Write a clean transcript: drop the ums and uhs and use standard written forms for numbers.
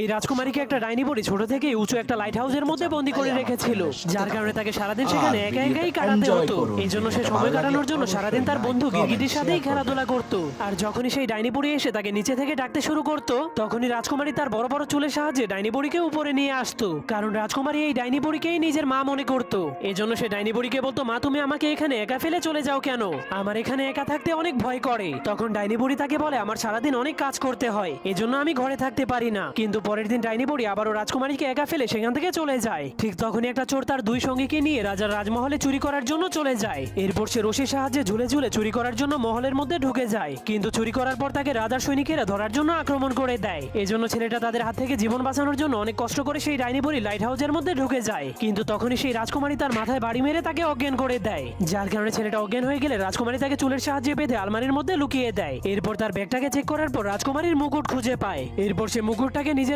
এই রাজকুমারীকে একটা ডাইনি বুড়ি ছোট থেকে উঁচু একটা লাইট হাউসের মধ্যে বন্দি করে রেখেছিল, যার কারণে তাকে সারাদিন সেখানে একা একাই কাটাতে হতো। এই জন্য সে সময় কাটানোর জন্য সারাদিন তার বন্ধু গিরগিটির সাথেই খেলাধুলা করত। আর যখনই সেই ডাইনি বুড়ি এসে তাকে নিচে থেকে ডাকতে শুরু করত, তখনই রাজকুমারী তার বড় বড় চুলের সাহায্যে ডাইনি বুড়িকে উপরে নিয়ে আসতো, কারণ রাজকুমারী এই ডাইনি বুড়িকেই নিজের মা মনে করত। এই জন্য সে ডাইনি বুড়িকে বলতো, মা তুমি আমাকে এখানে একা ফেলে চলে যাও কেন? আমার এখানে একা থাকতে অনেক ভয় করে। তখন ডাইনি বুড়ি তাকে বলে, আমার সারাদিন অনেক কাজ করতে হয়, এজন্য আমি ঘরে থাকতে পারি না। কিন্তু পরের দিন ডাইনি বুড়ি আবারও রাজকুমারীকে একা ফেলে সেখান থেকে চলে যায়। ঠিক তখনই একটা চোর তার দুই সঙ্গীকে নিয়ে রাজার রাজমহলে চুরি করার জন্য চলে যায়। এরপর সে রশির সাহায্যে ঝুলে ঝুলে চুরি করার জন্য মহলের মধ্যে ঢুকে যায়, কিন্তু চুরি করার পর তাকে রাজার সৈনিকেরা ধরার জন্য আক্রমণ করে দেয়। এজন্য ছেলেটা তাদের হাত থেকে জীবন বাঁচানোর জন্য অনেক কষ্ট করে সেই ডাইনি বুড়ি লাইট হাউসের মধ্যে ঢুকে যায়। কিন্তু তখনই সেই রাজকুমারী তার মাথায় বাড়ি মেরে তাকে অজ্ঞান করে দেয়, যার কারণে ছেলেটা অজ্ঞান হয়ে গেলে রাজকুমারী তাকে চুলের সাহায্যে বেঁধে আলমারির মধ্যে লুকিয়ে দেয়। এরপর তার ব্যাগটাকে চেক করার পর রাজকুমারীর মুকুট খুঁজে পায়। এরপর সে মুকুটটাকে নিজের